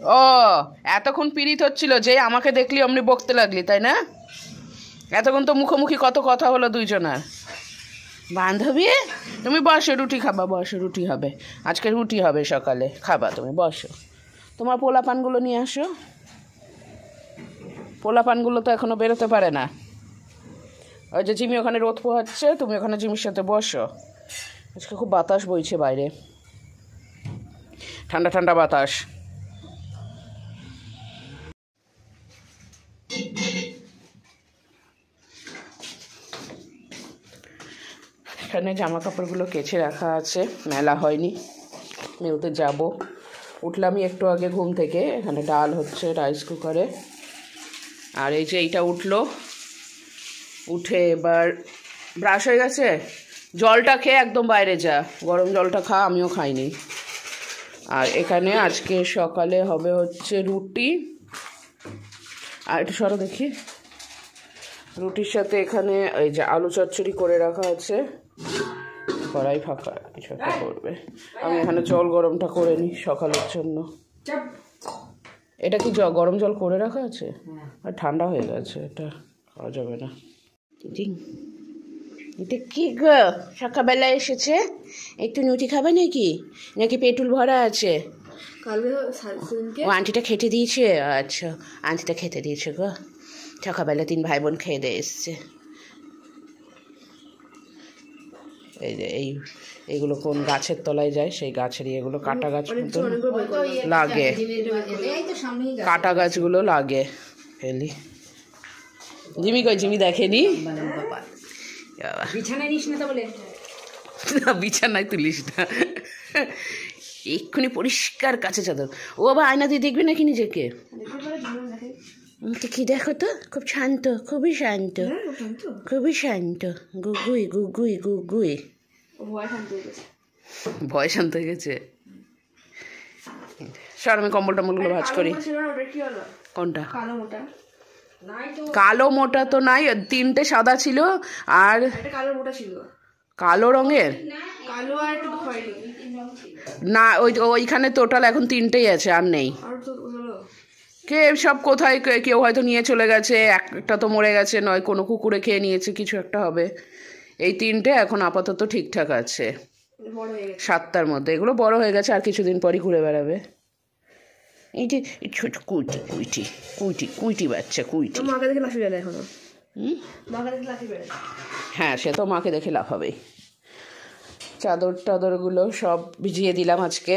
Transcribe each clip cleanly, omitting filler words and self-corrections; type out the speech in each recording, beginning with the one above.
ও এতক্ষণ পীড়িত হচ্ছিল যে আমাকে দেখলি অমনি বকতে লাগলি, তাই না? এতক্ষণ তো মুখোমুখি কত কথা হলো দুইজনার। বান্ধবী তুমি বসো, রুটি খাবা, বসো, রুটি হবে আজকে, রুটি হবে সকালে, খাবা তুমি, বসো। তোমার পোলা পানগুলো নিয়ে আসো। পোলা পানগুলো তো এখনো বেরোতে পারে না। ওই যে জিমি ওখানে রোদ পোহাচ্ছে, তুমি ওখানে জিমির সাথে বসো। আজকে খুব বাতাস বইছে বাইরে, ঠান্ডা ঠান্ডা বাতাস। এখানে জামা কাপড়গুলো কেচে রাখা আছে, মেলা হয়নি, মেলতে যাব। উঠলামই একটু আগে ঘুম থেকে, এখানে ডাল হচ্ছে রাইস কুকারে। আর এই যে এইটা উঠলো, উঠে এবার ব্রাশ হয়ে গেছে, জলটা খেয়ে একদম বাইরে যা, গরম জলটা খা, আমিও খাইনি। আর এখানে আজকে সকালে হবে হচ্ছে রুটি, আর একটু সরো দেখি, রুটির সাথে এখানে এই যে আলু চচ্চড়ি করে রাখা আছে, কড়াই ফাঁকা, কিছু একটা করবে। আমি এখানে জল গরমটা করে নিই সকালের জন্য। এটা কি গরম জল করে রাখা আছে? আর ঠান্ডা হয়ে গেছে, এটা খাওয়া যাবে না। এটা কি গো, সকালবেলা এসেছে, একটু রুটি খাবে নাকি? নাকি পেটুল ভরা আছে? ও আন্টিটা খেতে দিয়েছে? আচ্ছা, আন্টিটা খেতে দিয়েছে গো। সকালবেলা 3 ভাই বোন খেয়ে দিয়ে এসছে। এই যে এইগুলো কোন গাছের তলায় যায়, সেই গাছেরই এগুলো, কাটা গাছ মতো লাগে, কাটা গাছগুলো লাগে। ফেলি জিমি কই, জিমি দেখেনি। বিছানায় নিস না, বলে না বিছানায় তুলিস না, এক্ষুনি পরিষ্কার কাছে চাদর। ও আবার আয়না দিয়ে দেখবে নাকি নিজেকে? কি দেখো তো, খুব শান্ত, খুবই শান্ত, খুবই শান্ত, গুগুই গুগুই গুগুই। ভয় শান্ত হয়ে গেছে। সর, আমি কম্বল টম্বলগুলো ভাঁজ করি। কোনটা? কালো মোটা তো নাই, 3টে সাদা ছিল আর কালো মোটা ছিল, কালো রঙের না, ওইখানে টোটাল এখন 3টেই আছে, আর নেই। কে সব কোথায়, কেউ হয়তো নিয়ে চলে গেছে, একটা তো মরে গেছে, নয় কোনো কুকুরে খেয়ে নিয়েছে, কিছু একটা হবে। এই 3টে এখন আপাতত ঠিকঠাক আছে 7টার মধ্যে। এগুলো বড় হয়ে গেছে, আর কিছুদিন পরই ঘুরে বেড়াবে। এই যে ছোট কুইটি কুইটি কুইটি কুইটি বাচ্চা, কুইটি। মাকে দেখে লাফি বেড়ে এখনো। মাকে দেখে লাফি বেড়ে। হ্যাঁ, সে তো মাকে দেখে লাফাবেই। চাদর টাদরগুলো সব ভিজিয়ে দিলাম, আজকে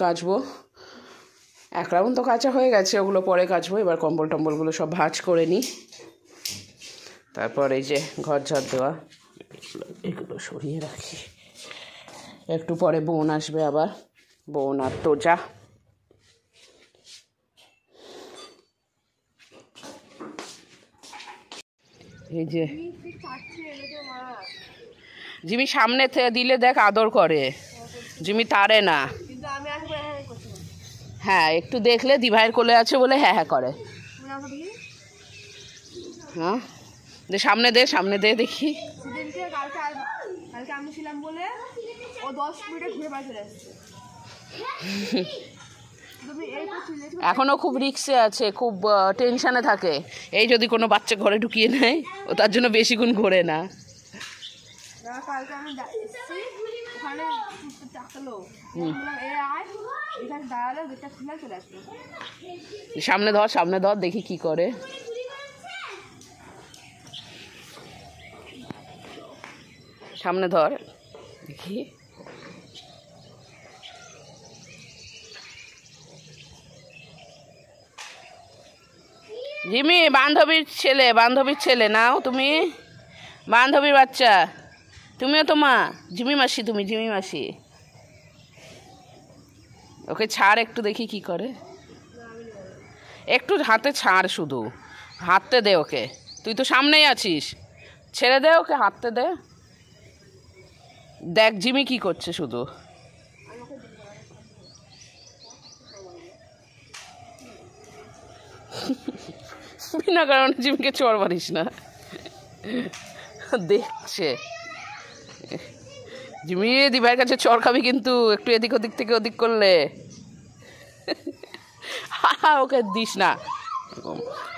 কাচবো। 1 রাউন্ড তো কাচা হয়ে গেছে, ওগুলো পরে কাচবো। এবার কম্বল টম্বলগুলো সব ভাঁজ করে নিই, তারপর এই যে ঘর ঝাড় দেওয়া, এগুলো সরিয়ে রাখি। একটু পরে বোন আসবে আবার, বোন আর তোজা। এই যে জিমি সামনে দিলে দেখ আদর করে, জিমি তারে না। হ্যাঁ, একটু দেখলে দিভাইয়ের কোলে আছে বলে হ্যাঁ হ্যাঁ করে। হ্যাঁ, সামনে দে, সামনে দে দেখি। আমি ছিলাম বলে ও 10 মিনিটে ঘুরে বাড়ি চলে আসছে। এখনো খুব রিক্সে আছে, খুব টেনশনে থাকে। এই যদি কোনো বাচ্চা ঘরে ঢুকিয়ে নেয়, ও তার জন্য বেশিক্ষণ ঘোরে না। সামনে ধর, সামনে ধর, দেখি কি করে। সামনে ধর দেখি। জিমি বান্ধবীর ছেলে নাও তুমি, বান্ধবীর বাচ্চা তুমিও তো মা। জিমি মাসি, তুমি জিমি মাসি। ওকে ছাড় একটু, দেখি কি করে। একটু হাতে ছাড়, শুধু হাঁটতে দে ওকে, তুই তো সামনেই আছিস, ছেড়ে দে ওকে, হাঁটতে দে। দেখ জিমি কি করছে শুধু। বিনা কারণে জিমিকে চড় মারিস না, দেখছে। জিমি দিভাইয়ের কাছে চড় খাবি কিন্তু, একটু এদিক ওদিক থেকে ওদিক করলে। ওকে দিস না,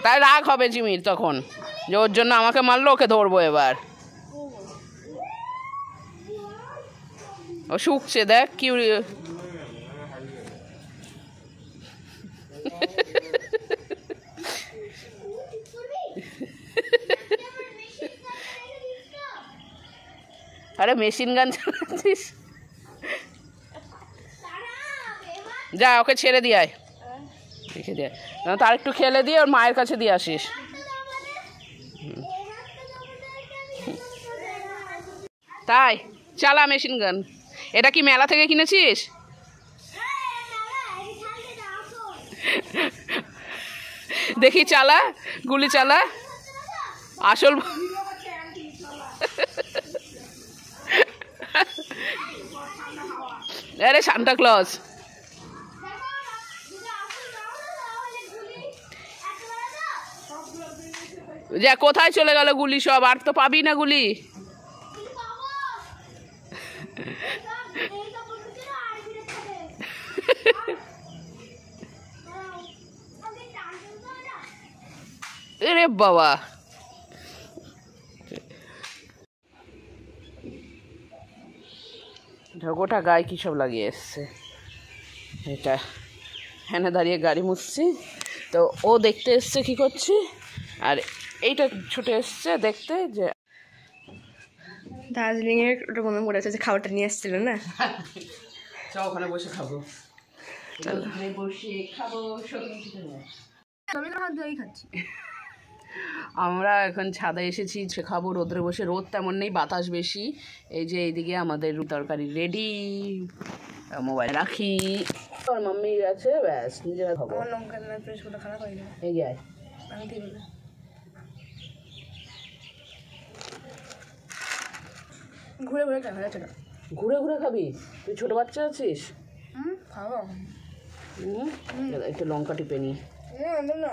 তাই রাগ হবে জিমির তখন, যে ওর জন্য আমাকে মারলো, ওকে ধরবো এবার। ও শুকছে দেখ কি। আরে মেশিন গান চালাচ্ছিস, যা ওকে ছেড়ে দিয়ে আয়, রেখে দিয়ে তার একটু খেলে দিয়ে ওর মায়ের কাছে দিয়ে আসিস। তাই চালা মেশিন গান। এটা কি মেলা থেকে কিনেছিস? দেখি চালা, গুলি চালা। আসল আরে সান্টা ক্লজ। যা কোথায় চলে গেল গুলি সব, আর তো পাবি না গুলি। আরে বাবা, গোটা গায়ে কী সব লাগিয়ে এসছে। এটা হ্যাঁ দাঁড়িয়ে গাড়ি মুছছি, তো ও দেখতে এসছে কি করছি, আর এইটা ছুটে এসছে দেখতে যে দার্জিলিংয়ের ওটা মনে পড়েছে যে খাবারটা নিয়ে এসেছিল না। চ ওখানে বসে খাবো, বসে খাবো। আমি না হাত ধরেই খাচ্ছি। আমরা এখন ছাদে এসেছি, খাবো রোদ্রে বসে। রোদ তেমন নেই, বাতাস বেশি। এই যে এইদিকে আমাদের তরকারি রেডি, মোবাইল রাখি, তোর মাম্মি আছে, ব্যাস নিজেরা খাবো। আমার লঙ্কা পেস্টগুলো খারাপ হয় না, এই যে আমি ঠিক বলে ঘুরে ঘুরে খাওয়া যাচ্ছে না। ঘুরে ঘুরে খাবি? তুই ছোট বাচ্চা আছিস? খাবো একটু লঙ্কা টিপে নি। না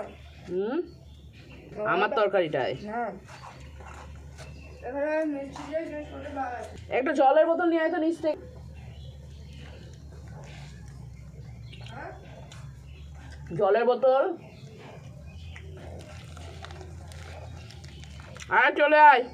আমার তরকারিটায় না, একটা জলের বোতল নিয়ে আয় তো নিচ থেকে। জলের বোতল আর চলে আয়।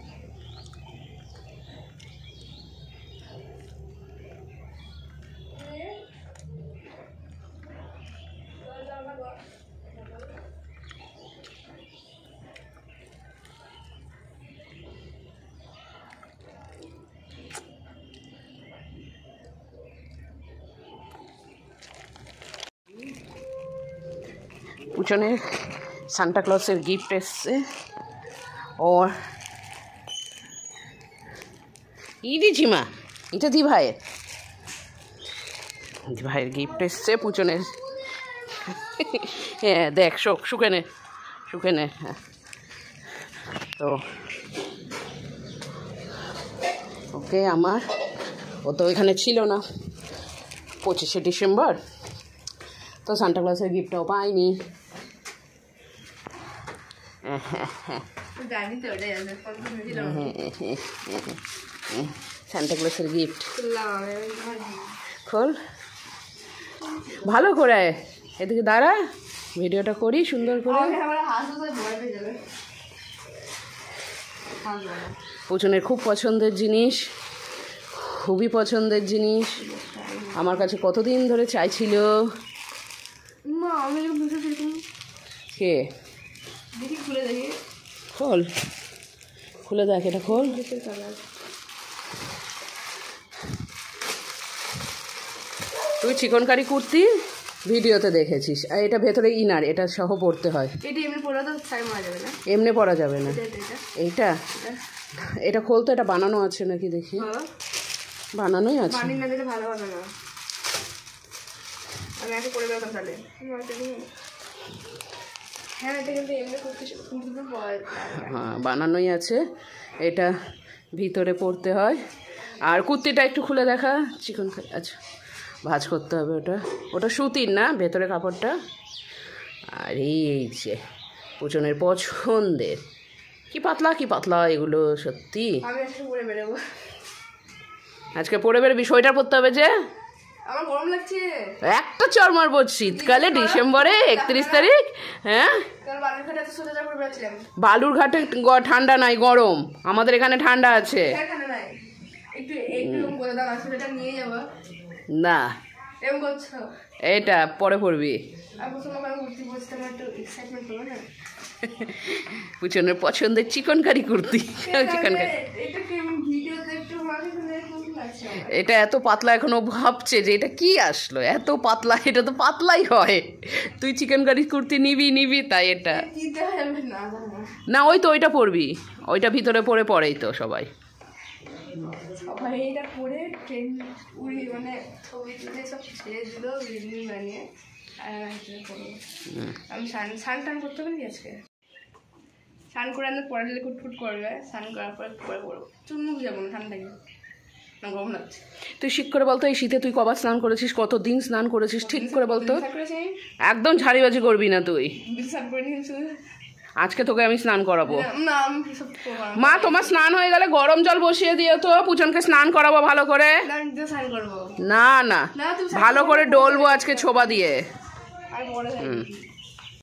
পিছনে সান্টা ক্লজের গিফট এসছে, ওর ই দিছি মা, এটা দি ভাইয়ের, ভাইয়ের গিফট এসছে পুচনের। হ্যাঁ দেখ শুকেনে শুকেনে। হ্যাঁ তো ওকে আমার, ও তো এখানে ছিল না 25শে ডিসেম্বর, তো সান্টা ক্লজের গিফটটাও পাইনি। সান্টা ক্লজের গিফট খোল ভালো করে, এদিকে দাঁড়া, ভিডিওটা করি সুন্দর করে। পুচনের খুব পছন্দের জিনিস, খুবই পছন্দের জিনিস, আমার কাছে কতদিন ধরে চাইছিল। কে দেখি খুলে দেখি, খোল, খুলে দেখ, এটা খোল। তুই চিকনকারি কুর্তি ভিডিওতে দেখেছিস, আর এটা ভেতরে ইনার, এটা সহ পরতে হয়। এটা এমনি পরা তো ছাই মারা যাবে না, এমনি পরা যাবে না। এইটা এটা খোলতো, এটা বানানো আছে নাকি দেখি। বানানোই আছে, বানিয়ে না দিলে ভালো হবে না। আমি আগে করে দেবো তাহলে। হ্যাঁ এটা কিন্তু এমনি করতে হ্যাঁ বানানোই আছে, এটা ভিতরে পড়তে হয়। আর কুর্তিটা একটু খুলে দেখা, চিকন, আচ্ছা ভাঁজ করতে হবে, ওটা ওটা সুতির না, ভেতরে কাপড়টা। আর এই যে পুচনের পছন্দের, কি পাতলা এগুলো, সত্যি আমি আজকে পরে বেরোবো। আজকে পরে বেরোবি, সোয়েটার পরতে হবে যে। আমার গরম লাগছে। একটা চর মারবো শীতকালে ডিসেম্বরে 31 তারিখ। হ্যাঁ কাল বালুরঘাটে এত সোজা করে বেড়াচ্ছিলাম। বালুরঘাটে ঠান্ডা নাই, গরম। আমাদের এখানে ঠান্ডা আছে। এখানে নাই, একটু একটু এরকম করে দাও, আসলে এটা নিয়ে যাবো। না এরকম করছো, এটা পরে পড়বি। আর প্রথমে কারণ ঘুরতে বসতে আমার একটু এক্সাইটমেন্ট করবে না। পুচনের পছন্দের চিকন কারি কুর্তি। চিকন কারি এটা কি ভিডিওতে একটু মানে এরকম লাগছে। এটা এত পাতলা, এখনো ভাবছে যে এটা কি আসলো এত পাতলা। এটা তো পাতলাই হয়। তুই চিকেন কারি কুর্তি নিবি তাই এটা দিতে হবে না না। ওই তো ওইটা পরবি, ওইটা ভিতরে পরেই তো সবাই। সবাই এটা পরে ট্রেন উড়ি মানে ছবি তুলে সব ছেড়ে দিল রিভিউ বানিয়ে। আর আমি স্নান টান করতে পারি আজকে। স্নান করে আনলে পরে দিলে কুটফুট করবে, স্নান করার পরে পরে করবো। চুনমুখ যাবো না, ঠান্ডা লাগে না, গরম লাগছে। তুই ঠিক করে বলতো এই শীতে তুই কবার স্নান করেছিস, কতদিন স্নান করেছিস ঠিক করে বলতো। একদম ঝাড়িবাজি করবি না তুই। স্নান করে নিয়েছি আজকে তোকে আমি স্নান করাবো। না, আমি সব মা তোমার স্নান হয়ে গেলে গরম জল বসিয়ে দিয়ে তো পুচনকে স্নান করাবো ভালো করে। স্নান করবো না না, ভালো করে ডলবো আজকে ছোবা দিয়ে। আর পরে